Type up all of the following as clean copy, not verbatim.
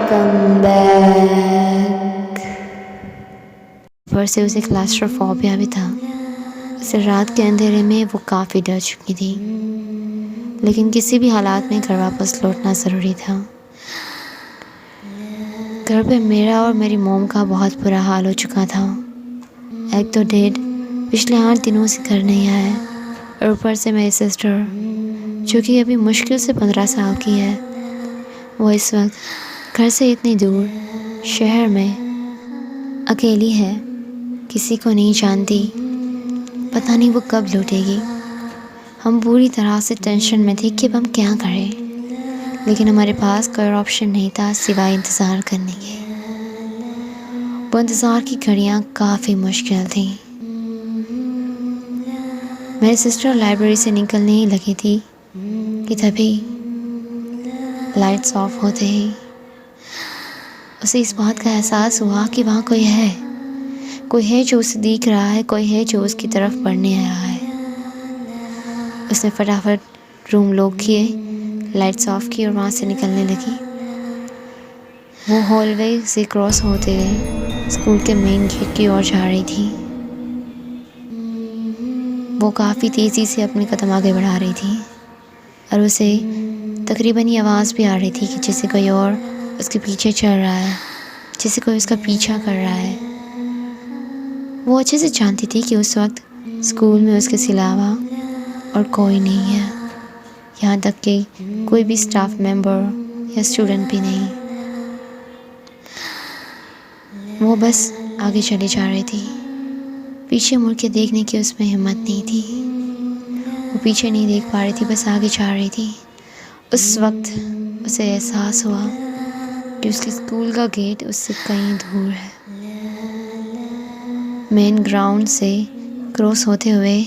Welcome back. ऊपर से उसे क्लास्ट्रोफोबिया भी था। उसे रात के अंधेरे में वो काफ़ी डर चुकी थी, लेकिन किसी भी हालात में घर वापस लौटना ज़रूरी था। घर पे मेरा और मेरी मोम का बहुत बुरा हाल हो चुका था। एक तो डैड पिछले 8 दिनों से घर नहीं आया, और ऊपर से मेरी सिस्टर जो कि अभी मुश्किल से 15 साल की है, वो इस वक्त घर से इतनी दूर शहर में अकेली है, किसी को नहीं जानती। पता नहीं वो कब लौटेगी। हम पूरी तरह से टेंशन में थे कि अब हम क्या करें, लेकिन हमारे पास कोई ऑप्शन नहीं था सिवाय इंतज़ार करने के। वो इंतज़ार की घड़ियाँ काफ़ी मुश्किल थी। मेरी सिस्टर लाइब्रेरी से निकलने ही लगी थी कि तभी लाइट्स ऑफ होते ही उसे इस बात का एहसास हुआ कि वहाँ कोई है जो उसे देख रहा है, कोई है जो उसकी तरफ बढ़ने आया है। उसने फटाफट रूम लॉक किए, लाइट्स ऑफ की और वहाँ से निकलने लगी। वो हॉलवे से क्रॉस होते हुए स्कूल के मेन गेट की ओर जा रही थी। वो काफ़ी तेज़ी से अपने कदम आगे बढ़ा रही थी और उसे तकरीबन ये आवाज़ भी आ रही थी कि जैसे कोई और उसके पीछे चल रहा है, जैसे कोई उसका पीछा कर रहा है। वो अच्छे से जानती थी कि उस वक्त स्कूल में उसके सिवा और कोई नहीं है, यहाँ तक कि कोई भी स्टाफ मेंबर या स्टूडेंट भी नहीं। वो बस आगे चली जा रही थी। पीछे मुड़ के देखने की उसमें हिम्मत नहीं थी। वो पीछे नहीं देख पा रही थी, बस आगे जा रही थी। उस वक्त उसे एहसास हुआ कि उसके स्कूल का गेट उससे कहीं दूर है। मेन ग्राउंड से क्रॉस होते हुए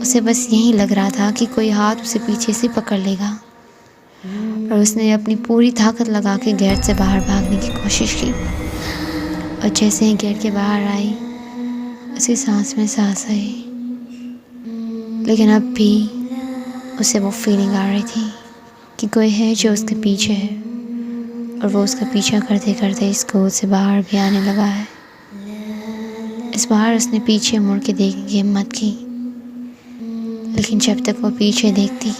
उसे बस यही लग रहा था कि कोई हाथ उसे पीछे से पकड़ लेगा, और उसने अपनी पूरी ताकत लगा के गेट से बाहर भागने की कोशिश की। और जैसे ही गेट के बाहर आई, उसकी सांस में सांस आई, लेकिन अब भी उसे वो फीलिंग आ रही थी कि कोई है जो उसके पीछे है, और वो उसका पीछा करते करते स्कूल से बाहर भी आने लगा है। इस बार उसने पीछे मुड़ के देखने की हिम्मत की, लेकिन जब तक वो पीछे देखती,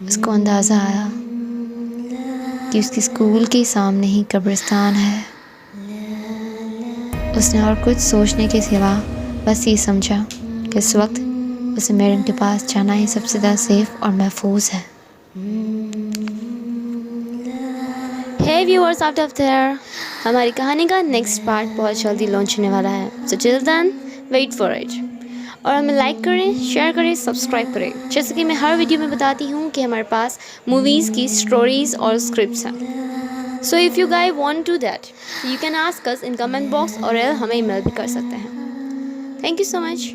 उसको अंदाज़ा आया कि उसके स्कूल के सामने ही कब्रिस्तान है। उसने और कुछ सोचने के सिवा बस ये समझा कि इस वक्त उसे मैडम के पास जाना ही सबसे ज़्यादा सेफ और महफूज है। Hey viewers out of there, हमारी कहानी का नेक्स्ट पार्ट बहुत जल्दी लॉन्च होने वाला है। So till then wait for it. और हमें लाइक करें, शेयर करें, सब्सक्राइब करें। जैसे कि मैं हर वीडियो में बताती हूँ कि हमारे पास मूवीज़ की स्टोरीज़ और स्क्रिप्ट्स हैं। So if you guys want to that, you can ask us in comment box, और हमें ईमेल भी कर सकते हैं। Thank you so much.